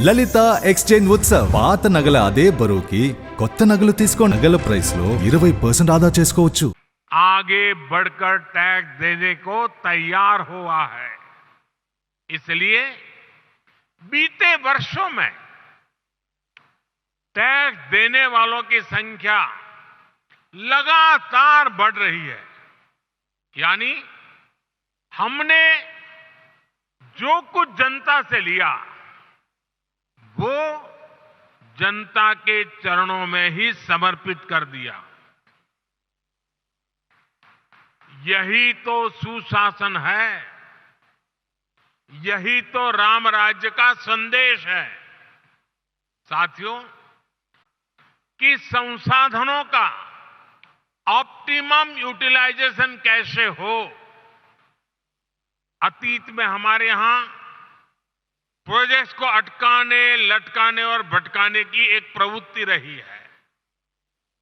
లలిత exchange Utsav పాత నగల అదే బరువుకి కొత్త నగలు తీసుకో నగల ప్రైస్ లో 20% ఆదా చేసుకోవచ్చు. आगे बढ़कर टैक्स देने को तैयार हुआ है. इसलिए बीते वर्षों में टैक्स देने वालों की संख्या लगातार बढ़ रही है. यानी हमने जो कुछ जनता से लिया वो जनता के चरणों में ही समर्पित कर दिया. यही तो सुशासन है. यही तो राम राज्य का संदेश है. साथियों, कि संसाधनों का ऑप्टिमम यूटिलाइजेशन कैसे हो. अतीत में हमारे यहां प्रोजेक्ट्स को अटकाने, लटकाने और भटकाने की एक प्रवृत्ति रही है.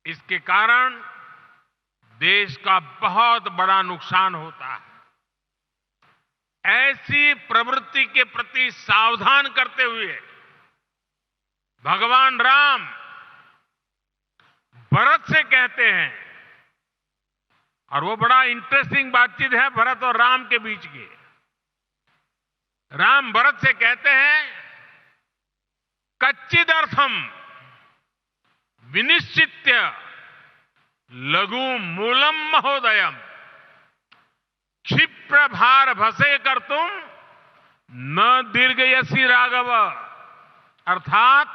इसके कारण देश का बहुत बड़ा नुकसान होता है. ऐसी प्रवृत्ति के प्रति सावधान करते हुए भगवान राम भरत से कहते हैं, और वो बड़ा इंटरेस्टिंग बातचीत है भरत और राम के बीच की. राम भरत से कहते हैं, कच्चिदर्थम विनिश्चित्य लघु मूलम महोदयम क्षिप्र भार भसे कर तुम न दीर्घयसी राघव. अर्थात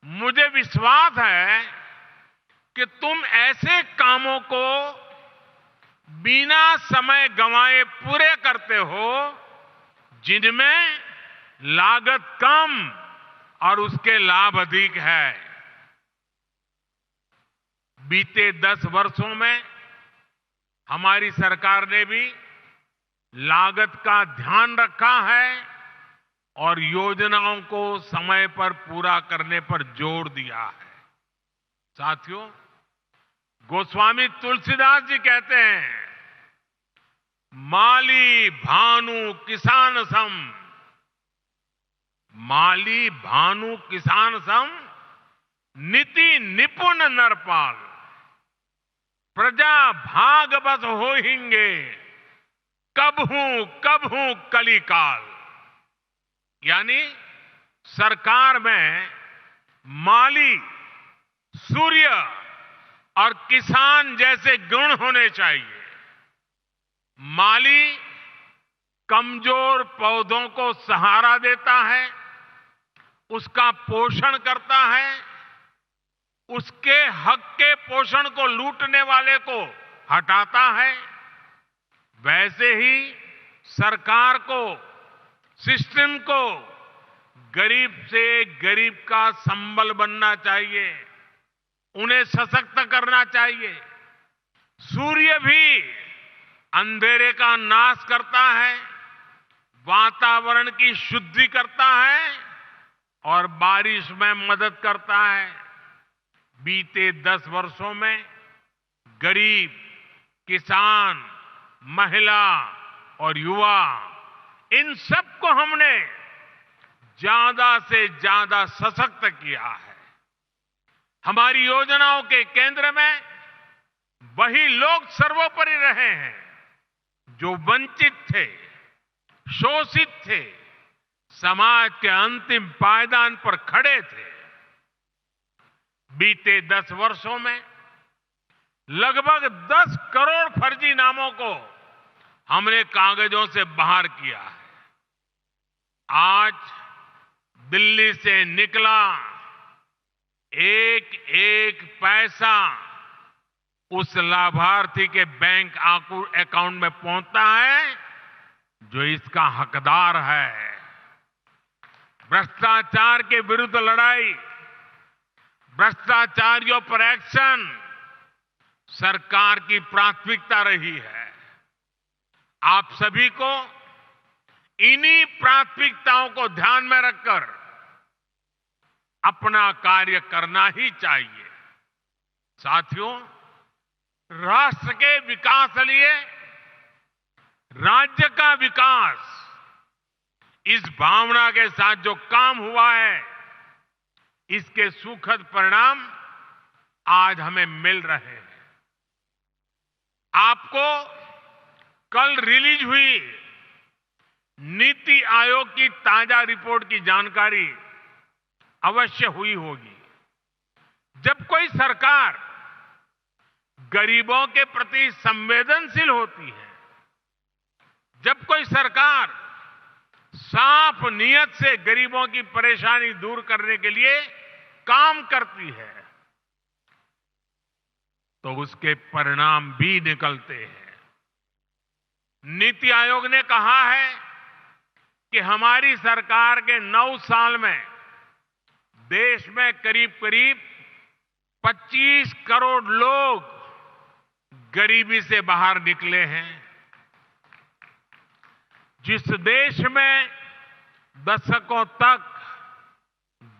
मुझे विश्वास है कि तुम ऐसे कामों को बिना समय गंवाए पूरे करते हो जिनमें लागत कम और उसके लाभ अधिक है. बीते 10 वर्षों में हमारी सरकार ने भी लागत का ध्यान रखा है और योजनाओं को समय पर पूरा करने पर जोर दिया है. साथियों, गोस्वामी तुलसीदास जी कहते हैं, माली भानु किसान सम. माली भानु किसान सम नीति निपुण नरपाल प्रजा भाग बस होहिंगे कबहू कलिकाल. यानी सरकार में माली, सूर्य और किसान जैसे गुण होने चाहिए. माली कमजोर पौधों को सहारा देता है, उसका पोषण करता है, उसके हक के पोषण को लूटने वाले को हटाता है. वैसे ही सरकार को, सिस्टम को गरीब से गरीब का संबल बनना चाहिए, उन्हें सशक्त करना चाहिए. सूर्य भी अंधेरे का नाश करता है, वातावरण की शुद्धि करता है और बारिश में मदद करता है. बीते 10 वर्षों में गरीब, किसान, महिला और युवा, इन सबको हमने ज्यादा से ज्यादा सशक्त किया है. हमारी योजनाओं के केंद्र में वही लोग सर्वोपरि रहे हैं जो वंचित थे, शोषित थे, समाज के अंतिम पायदान पर खड़े थे. बीते 10 वर्षों में लगभग 10 करोड़ फर्जी नामों को हमने कागजों से बाहर किया है. आज दिल्ली से निकला एक एक पैसा उस लाभार्थी के बैंक अकाउंट में पहुंचता है जो इसका हकदार है. भ्रष्टाचार के विरुद्ध लड़ाई, भ्रष्टाचारियों पर एक्शन सरकार की प्राथमिकता रही है. आप सभी को इन्हीं प्राथमिकताओं को ध्यान में रखकर अपना कार्य करना ही चाहिए. साथियों, राष्ट्र के विकास के लिए राज्य का विकास इस भावना के साथ जो काम हुआ है, इसके सुखद परिणाम आज हमें मिल रहे हैं। आपको कल रिलीज हुई नीति आयोग की ताजा रिपोर्ट की जानकारी अवश्य हुई होगी। जब कोई सरकार गरीबों के प्रति संवेदनशील होती है, जब कोई सरकार साफ नीयत से गरीबों की परेशानी दूर करने के लिए काम करती है, तो उसके परिणाम भी निकलते हैं। नीति आयोग ने कहा है कि हमारी सरकार के 9 साल में देश में करीब करीब 25 करोड़ लोग गरीबी से बाहर निकले हैं। जिस देश में दशकों तक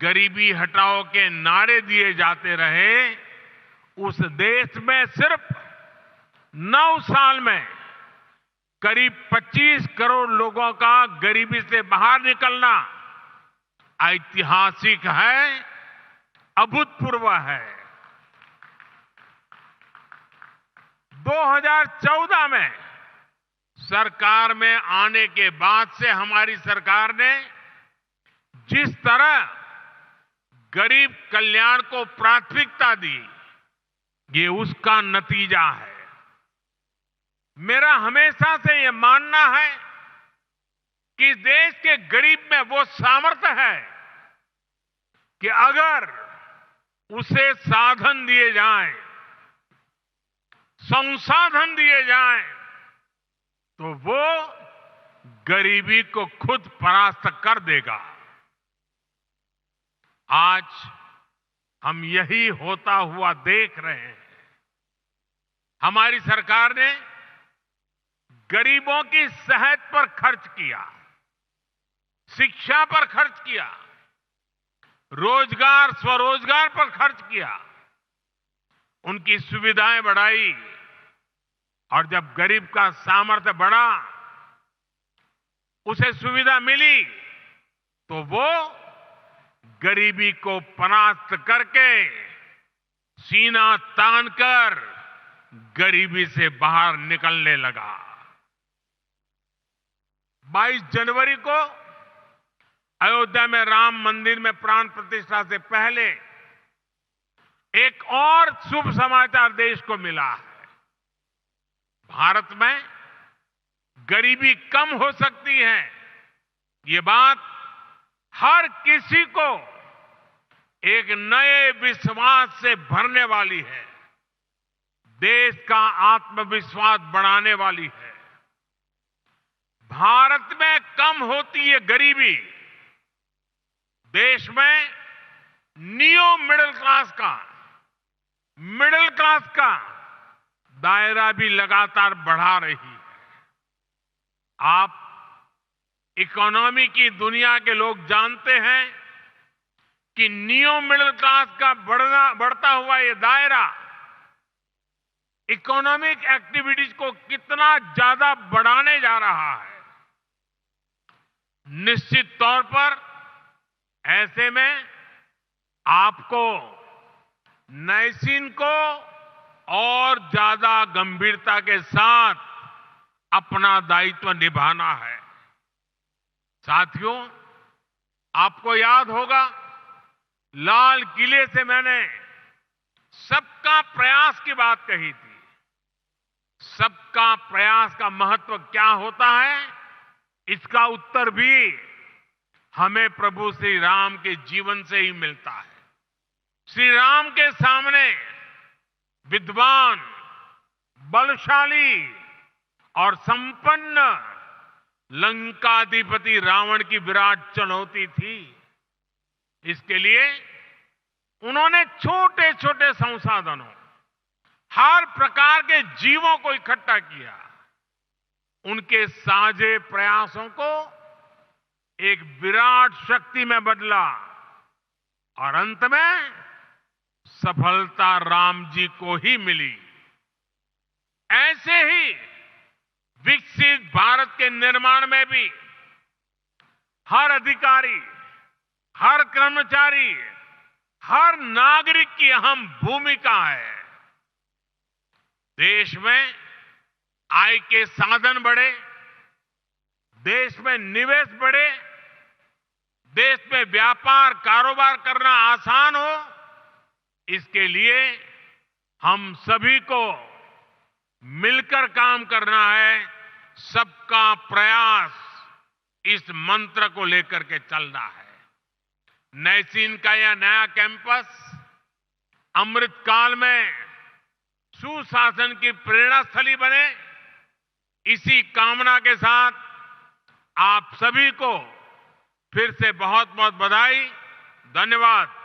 गरीबी हटाओ के नारे दिए जाते रहे, उस देश में सिर्फ 9 साल में करीब 25 करोड़ लोगों का गरीबी से बाहर निकलना ऐतिहासिक है, अभूतपूर्व है। 2014 में सरकार में आने के बाद से हमारी सरकार ने जिस तरह गरीब कल्याण को प्राथमिकता दी, ये उसका नतीजा है। मेरा हमेशा से ये मानना है कि देश के गरीब में वो सामर्थ्य है कि अगर उसे साधन दिए जाएं, संसाधन दिए जाएं, तो वो गरीबी को खुद परास्त कर देगा। आज हम यही होता हुआ देख रहे हैं। हमारी सरकार ने गरीबों की सेहत पर खर्च किया, शिक्षा पर खर्च किया, रोजगार स्वरोजगार पर खर्च किया, उनकी सुविधाएं बढ़ाई, और जब गरीब का सामर्थ्य बढ़ा, उसे सुविधा मिली, तो वो गरीबी को परास्त करके सीना तानकर गरीबी से बाहर निकलने लगा। 22 जनवरी को अयोध्या में राम मंदिर में प्राण प्रतिष्ठा से पहले एक और शुभ समाचार देश को मिला है। भारत में गरीबी कम हो सकती है, ये बात हर किसी को एक नए विश्वास से भरने वाली है, देश का आत्मविश्वास बढ़ाने वाली है। भारत में कम होती है गरीबी, देश में नियो मिडिल क्लास का दायरा भी लगातार बढ़ा रही है। आप इकोनॉमी की दुनिया के लोग जानते हैं कि नियो मिडिल क्लास का बढ़ता हुआ ये दायरा इकोनॉमिक एक्टिविटीज को कितना ज्यादा बढ़ाने जा रहा है। निश्चित तौर पर ऐसे में आपको नैसीन को और ज्यादा गंभीरता के साथ अपना दायित्व निभाना है। साथियों, आपको याद होगा, लाल किले से मैंने सबका प्रयास की बात कही थी। सबका प्रयास का महत्व क्या होता है, इसका उत्तर भी हमें प्रभु श्री राम के जीवन से ही मिलता है। श्री राम के सामने विद्वान, बलशाली और संपन्न लंकाधिपति रावण की विराट चुनौती थी। इसके लिए उन्होंने छोटे छोटे संसाधनों, हर प्रकार के जीवों को इकट्ठा किया, उनके साझे प्रयासों को एक विराट शक्ति में बदला, और अंत में सफलता राम जी को ही मिली। ऐसे ही विकसित भारत के निर्माण में भी हर अधिकारी, हर कर्मचारी, हर नागरिक की अहम भूमिका है। देश में आय के साधन बढ़े, देश में निवेश बढ़े, देश में व्यापार कारोबार करना आसान हो, इसके लिए हम सभी को मिलकर काम करना है। सबका प्रयास, इस मंत्र को लेकर के चलना है। नैसीन का यह नया कैंपस अमृत काल में सुशासन की प्रेरणा स्थली बने, इसी कामना के साथ आप सभी को फिर से बहुत बहुत बधाई, धन्यवाद।